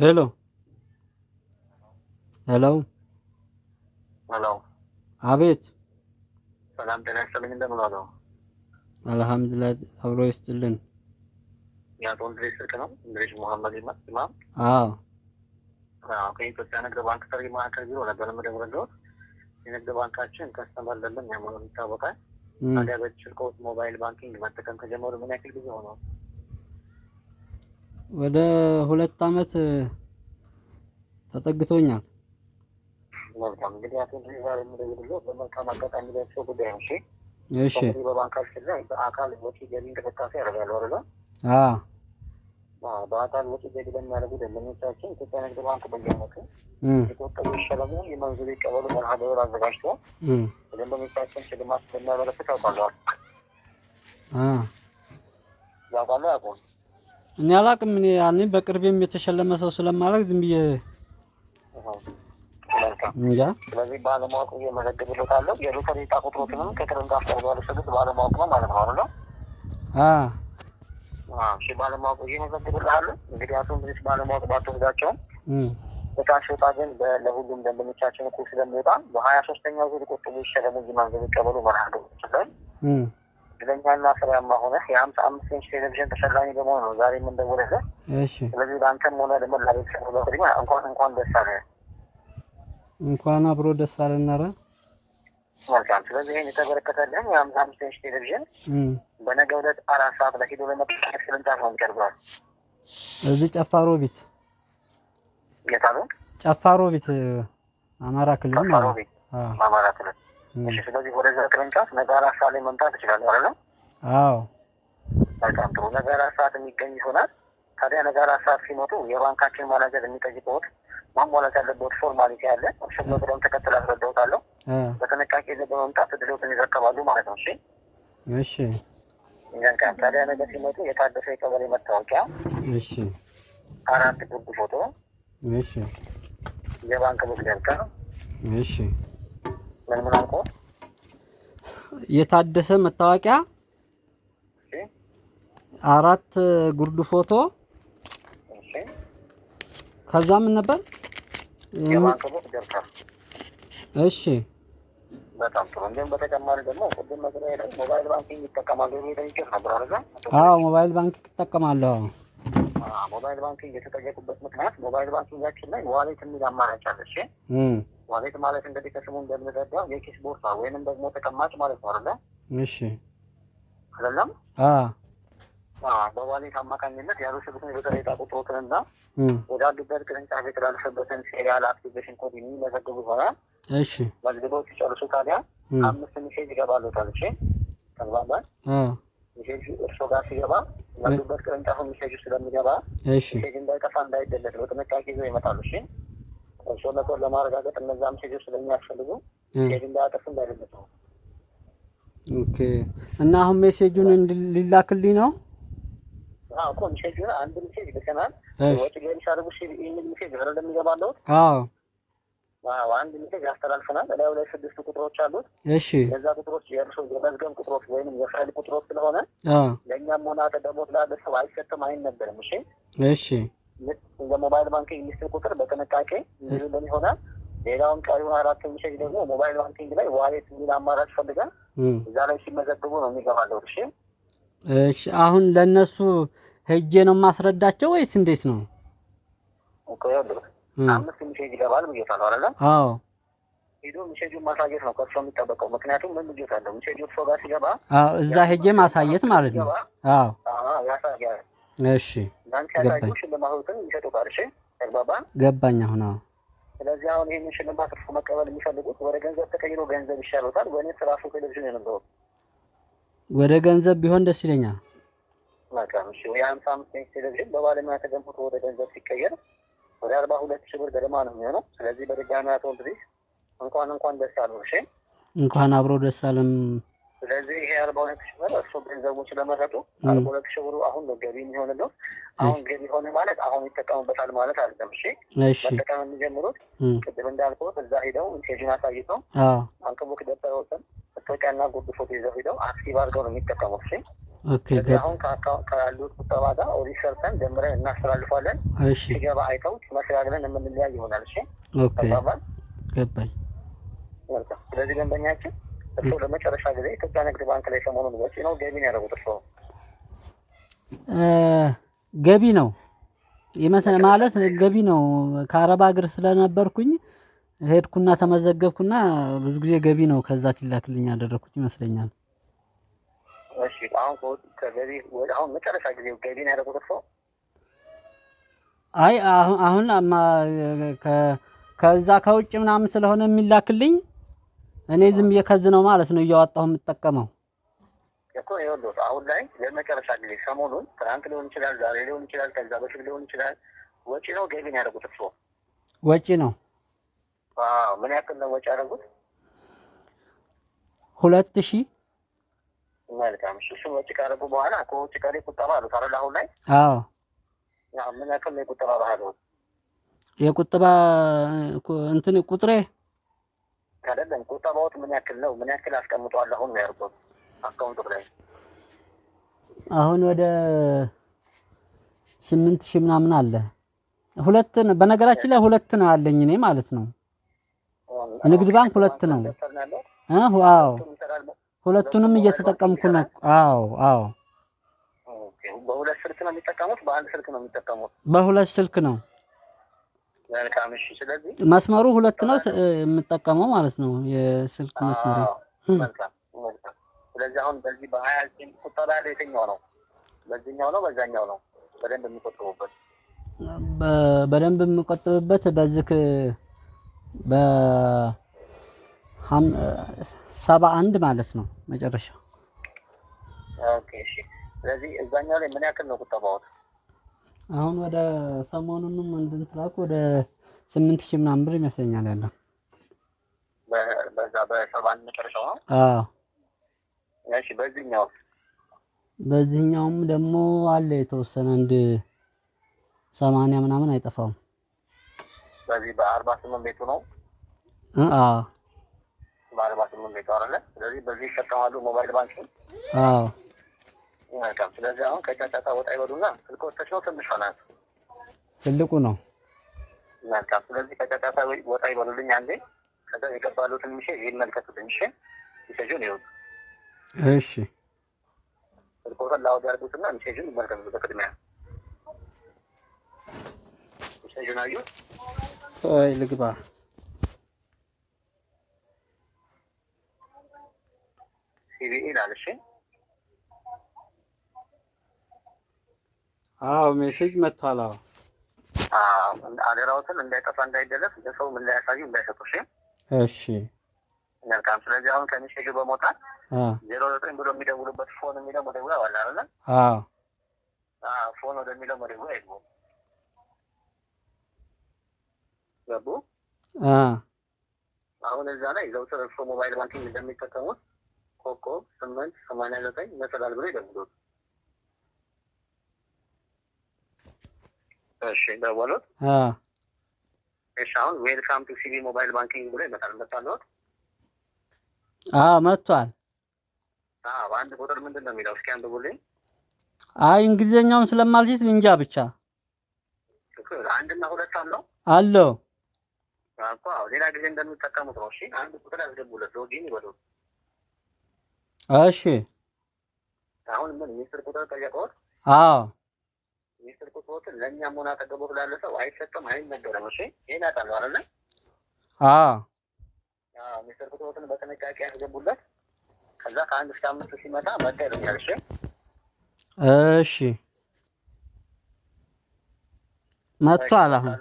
ሄሎ ሄሎ ሄሎ አቤት። ሰላም ጤና ይስጥልኝ። እንደምን ዋሉ? አልሐምዱሊላህ አብሮ ይስጥልን። የአቶ እንድሪስ ስልክ ነው? እንድሪስ መሐመድ ኢማም? አዎ ከኢትዮጵያ ንግድ ባንክ ጥሪ ማዕከል ቢሮ ነበር የምደውልልዎት። የንግድ ባንካችን ከስተመር ለምን መሆኑ ይታወቃል። ታዲያ በስልክዎት ሞባይል ባንኪንግ መጠቀም ከጀመሩ ምን ያክል ጊዜ ሆነው? ወደ 2 ዓመት ተጠግቶኛል። መልካም። እንግዲህ አቶ እንድሪስ ዛሬ የምደውልልዎት በመልካም አጋጣሚ ደርሶ ጉዳይ ነው። እሺ በባንካችን ላይ በአካል ወጪ ገቢ እንቅስቃሴ ያደርጋሉ አይደል? አዎ በአካል ወጪ ገቢ ለሚያደርጉ ደንበኞቻችን ኢትዮጵያ ንግድ ባንክ በየዓመቱ የተወጠኑ ይሸለሙ የመንዙር ይቀበሉ መርሃ ግብር አዘጋጅቶ ለደንበኞቻችን ሽልማት እንደሚያበረክት ያውቃለዋል? ያውቃሉ ያውቁም? እኔ አላቅም። እኔ ያኔ በቅርቤም የተሸለመ ሰው ስለማላውቅ ዝም ብዬ እንጃ። ስለዚህ ባለማወቅ እየመዘግብልዎታለሁ። የሎተሪ ዕጣ ቁጥሮችንም ከቅርንጫፍ ጋር ያልወሰዱት ባለማወቅ ነው ማለት ነው አይደል? እሺ ባለማወቅ እየመዘግብልሃለሁ። እንግዲህ አቶ እንድሪስ ባለማወቅ ባትወስዳቸውም ዕጣ ሲወጣ ግን ለሁሉም ደንበኞቻችን እኩል ስለሚወጣ በ23ኛው ዙር ቁጥሩ ይሸለሙ እንጂ መንገድ ይቀበሉ መርሃ ግብር ላይ እድለኛና ፍሬያማ ሆነህ የ55 ኢንች ቴሌቪዥን ተሸላሚ በመሆን ነው ዛሬ የምንደውልልህ። ስለዚህ ለአንተም ሆነ ለመላ ቤተሰብ በቅድሚያ እንኳን ደስ አለህ። እንኳን አብሮ ደስ አለን። ኧረ መልካም። ስለዚህ ይህን የተበረከተልህን የ55 ኢንች ቴሌቪዥን በነገው ዕለት 4 ሰዓት ላይ ሄዶ ለመጠቀም ቅርንጫፍ ነው የሚቀርበዋል። እዚህ ጨፋሮ ቤት የታሉ? ጨፋሮ ቤት አማራ ክልል ማለት ጨፋሮ ቤት አማራ ክልል። እሺ ስለዚህ ወደዛ ቅርንጫፍ ነገ 4 ሰዓት ላይ መምጣት ትችላለህ አይደል? አዎ በጣም ጥሩ። ነገ 4 ሰዓት የሚገኝ ይሆናል። ታዲያ ነገ 4 ሰዓት ሲመጡ የባንካችን ማናጀር የሚጠይቀውት ማሟላት ያለበት ፎርማሊቲ አለ። እሱን በቅደም ተከተል አስረዳዎታለሁ። በጥንቃቄ በመምጣት እድሎትን ይረከባሉ ማለት ነው። እሺ ይዘንቃል። ታዲያ ነገ ሲመጡ የታደሰ የቀበሌ መታወቂያ፣ እሺ 4 ጉርድ ፎቶ፣ እሺ የባንክ ቡክ ደብተር፣ እሺ ምን አልኩ? የታደሰ መታወቂያ፣ 4 ጉርድ ፎቶ፣ ከዛ ምን ነበር? የባንክ ቡክ ደብተር። እሺ በጣም ጥሩ። እንዲሁም በተጨማሪ ደግሞ ቅድም መግቢያ ላይ ሞባይል ባንኪንግ ይጠቀማሉ የሚጠይቅህ ነበር አይደል? አዎ ሞባይል ባንክ እጠቀማለሁ። ሞባይል ባንኪንግ የተጠየቁበት ምክንያት ሞባይል ባንኪንጋችን ላይ ዋሌት የሚል አማራጭ አለ። እሺ ዋሌት ማለት እንግዲህ ከስሙ እንደምንረዳው የኪስ ቦርሳ ወይንም ደግሞ ተቀማጭ ማለት ነው አይደል? እሺ አይደለም? በዋሌት አማካኝነት ያልወሰዱትን የሎተሪ ዕጣ ቁጥሮችንና ወዳሉበት ቅርንጫፍ የተላለፈበትን ሴሪያል አክቲቬሽን ኮድ የሚመዘግቡ ይሆናል። እሺ መዝግበው ሲጨርሱ ታዲያ 5 ሜሴጅ ይገባልዎታል። እሺ ተግባባን? ሜሴጅ እርስዎ ጋር ሲገባ ያሉበት ቅርንጫፍ ሜሴጅ ስለሚገባ ሜሴጅ እንዳይጠፋ እንዳይደለት በጥንቃቄ ይዘው ይመጣሉ። እሺ እርስዎ ነገር ለማረጋገጥ እነዛ ሜሴጆች ስለሚያስፈልጉ ሜሴጅ እንዳያጠፉ እንዳይደለት ነው። ኦኬ። እና አሁን ሜሴጁን ሊላክልኝ ነው? እኮ ሜሴጁን አንድ ሜሴጅ ልከናል። ወጪ ገቢ ሲያደርጉ ኢሜል ሜሴጅ እንደሚገባልዎት አንድ ሜሴጅ ያስተላልፈናል። እላዩ ላይ 6 ቁጥሮች አሉት። እሺ እነዛ ቁጥሮች የእርስዎ የመዝገብ ቁጥሮች ወይም የፋይል ቁጥሮች ስለሆነ ለእኛም ሆነ አጠገቦት ላለ ሰው አይሰጥም፣ አይነበርም። እሺ እሺ እንደ ሞባይል ባንኪንግ ሚስጥር ቁጥር በጥንቃቄ ይዙልን ይሆናል። ሌላውን ቀሪውን 4 ሜሴጅ ደግሞ ሞባይል ባንኪንግ ላይ ዋሌት የሚል አማራጭ ፈልገን እዛ ላይ ሲመዘግቡ ነው የሚገባልዎት። እሺ እሺ አሁን ለነሱ ሄጄ ነው የማስረዳቸው ወይስ እንዴት ነው? ኦኬ 5 ሜሴጅ ይገባል ብዬሻለሁ አይደል? አዎ ሄዶ ሜሴጁን ማሳየት ነው ከእርሶ የሚጠበቀው። ምክንያቱም ምን ልጆት አለው ሜሴጁ እርሶ ጋር ሲገባ እዛ ሄጄ ማሳየት ማለት ነው። ያሳያል። እሺ ያሳዩ ሽልማቶችን ይሰጡታል። እሺ ተግባባን? ገባኝ አሁን። ስለዚህ አሁን ይህንን ሽልማት እርሶ መቀበል የሚፈልጉት ወደ ገንዘብ ተቀይሮ ገንዘብ ይሻሎታል ወይስ ራሱ ቴሌቪዥን የነበረው? ወደ ገንዘብ ቢሆን ደስ ይለኛል። መልካም። እሺ የ55 ኢንች ቴሌቪዥን በባለሙያ ተገንብቶ ወደ ገንዘብ ሲቀየር ወደ 42,000 ብር ገደማ ነው የሚሆነው። ስለዚህ በድጋሚ አቶ እንድሪስ እንኳን ደስ አለው። እሺ እንኳን አብሮ ደስ አለን። ስለዚህ ይሄ 42,000 ብር እርሶ ገንዘቡን ስለመረጡ 42,000 ብሩ አሁን ነው ገቢ የሚሆንለው። አሁን ገቢ ሆነ ማለት አሁን ይጠቀሙበታል ማለት አይደለም። እሺ መጠቀም የሚጀምሩት ቅድም እንዳልኩት እዛ ሄደው ሜሴጁን አሳይተው ባንክ ቡክ ደብተሮችን መታወቂያና ጉርድ ፎቶ ይዘው ሄደው አክቲቭ አድርገው ነው የሚጠቀሙት። እሺ ኦኬ አሁን ካሉት ቁጠባ ጋር ኦዲት ሰርተን ጀምረን እናስተላልፋለን። እሺ ሲገባ አይተው መስራግለን የምንለያይ ይሆናል። እሺ ኦኬ ገባኝ። ስለዚህ ደንበኛችን እርስዎ ለመጨረሻ ጊዜ ኢትዮጵያ ንግድ ባንክ ላይ ሰሞኑን ወጪ ነው ገቢ ነው ያደረጉት? እርስዎ ገቢ ነው ማለት ገቢ ነው። ከአረብ ሀገር ስለነበርኩኝ ሄድኩና ተመዘገብኩና ብዙ ጊዜ ገቢ ነው ከዛ ትላክልኝ ያደረኩት ይመስለኛል። እሺ አሁን ከገቢ ወደ አሁን መጨረሻ ጊዜ ገቢ ነው ያደረጉት እርስዎ? አይ አሁን ከዛ ከውጭ ምናምን ስለሆነ የሚላክልኝ እኔ ዝም ብዬ ነው ማለት ነው እያወጣሁ የምጠቀመው እኮ። ይኸውልዎት አሁን ላይ ለመጨረሻ ጊዜ ሰሞኑን ትናንት ሊሆን ይችላል፣ ዛሬ ሊሆን ይችላል፣ ከዛ በፊት ሊሆን ይችላል ወጪ ነው ገቢ ነው ያደረጉት እርስዎ? ወጪ ነው። ምን ያክል ነው ወጪ ያደረጉት? 2000 መልካም። እሱን ወጪ ካደረጉ በኋላ ከውጭ ቀሪ ቁጠባ አሉት አይደል? አሁን ላይ ምን ያክል ነው የቁጠባ ባህሉ? የቁጠባ እንትን ቁጥሬ አይደለም ቁጠባዎት ምን ያክል ነው? ምን ያክል አስቀምጠዋል? አሁን ነው ያርቁት አካውንቱ ላይ አሁን ወደ 8000 ምናምን አለ። በነገራችን ላይ 2 ነው ያለኝ እኔ ማለት ነው። ንግድ ባንክ 2 ነው። አዎ ሁለቱንም እየተጠቀምኩ ነው። አዎ በሁለት ስልክ ነው የሚጠቀሙት? በአንድ ስልክ ነው የሚጠቀሙት? በሁለት ስልክ ነው። መልካም። እሺ ስለዚህ መስመሩ 2 ነው የምጠቀመው ማለት ነው የስልክ መስመሩ። መልካም። ስለዚህ አሁን በዚህ በ20 ቁጠባ ላይ የትኛው ነው? በዚህኛው ነው በዛኛው ነው በደንብ የሚቆጥቡበት? በደንብ የምቆጥብበት በዚህ በ71 ማለት ነው መጨረሻው። ኦኬ እሺ። ስለዚህ እዛኛው ላይ ምን ያክል ነው ቁጠባው? አሁን ወደ ሰሞኑንም እንድንትላኩ ወደ 8000 ምናምን ብር ይመስለኛል ያለው በዛ በ71 መጨረሻው ነው። እሺ በዚህኛውም ደግሞ አለ የተወሰነ አንድ 80 ምናምን አይጠፋውም። በዚህ በ48 ቤቱ ነው። በ48 ቤቱ አይደለ? ስለዚህ በዚህ ይጠቀማሉ ሞባይል ባንኪንግ። መልካም። ስለዚህ አሁን ከጫጫታ ወጣ ይበሉና ስልክዎት ነው ትንሿ ናት? ትልቁ ነው። መልካም። ስለዚህ ከጫጫታ ወጣ ይበሉልኝ አንዴ። ከዛ የገባሉትን ሚሴጅ ይመልከቱልኝ። እሺ ሚሴጁን ይሁን። እሺ ስልክዎትን ላውድ ያድርጉትና ሚሴጁን ይመልከቱ በቅድሚያ። ሚሴጁን አዩ? ቆይ ልግባ። ሲቪኢ ይላል። እሺ ሜሴጅ መጥቷል። አደራዎትን እንዳይጠፋ እንዳይደለፍ ለሰው ምን ላይ ያሳዩ እንዳይሰጡ። እሺ መልካም። ስለዚህ አሁን ከሚሴጁ በመውጣት 09 ብሎ የሚደውሉበት ፎን የሚለው መደውያ ዋላ አይደለ? ፎን ወደሚለው መደውያ ይግቡ። ገቡ? አሁን እዛ ላይ ዘውትር እርሶ ሞባይል ባንኪንግ እንደሚጠቀሙት ኮከብ 889 መሰላል ብሎ ይደውሉት። እሺ ደወሉት። እሺ አሁን ዌልካም ቱ ሲቢ ሞባይል ባንኪንግ ብሎ ይመጣል። መጣልዎት? መጥቷል። በአንድ ቁጥር ምንድን ነው የሚለው? እስኪ አንብቡልኝ። እንግሊዘኛውን ስለማልችል እንጃ ብቻ አንድና ሁለት አለው እኮ ሌላ ጊዜ እንደሚጠቀሙት ነው። እሺ አንድ ቁጥር ያስገቡለት ሎጊን ይበሉት። እሺ አሁን ምን ሚስጥር ቁጥር ጠየቀዎት? ሚስጥር ቁጥሮችን ለእኛም ሆነ አጠገቦት ላለ ሰው አይሰጥም፣ አይነገርም። እሺ ይሄን ያውቃሉ አይደለ? ሚስጥር ቁጥሮችን በጥንቃቄ ያስገቡለት። ከዛ ከ1 እስከ 5 ሲመጣ መጣ ይለኛል። እሺ መጥቷል። አሁን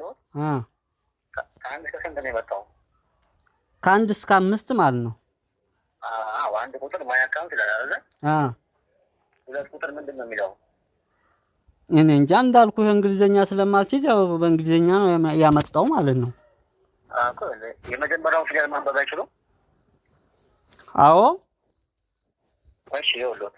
ከ1 እስከ ስንት ነው የመጣው? ከ1 እስከ 5 ማለት ነው። አንድ ቁጥር ማይ አካውንት ይላል አይደለ? ሁለት ቁጥር ምንድን ነው የሚለው? እኔ እንጃ እንዳልኩህ እንግሊዘኛ ስለማልችል ያው በእንግሊዘኛ ነው ያመጣው ማለት ነው። የመጀመሪያውን ፊደል ማንበብ አይችሉም? አዎ። እሺ ይኸውልዎት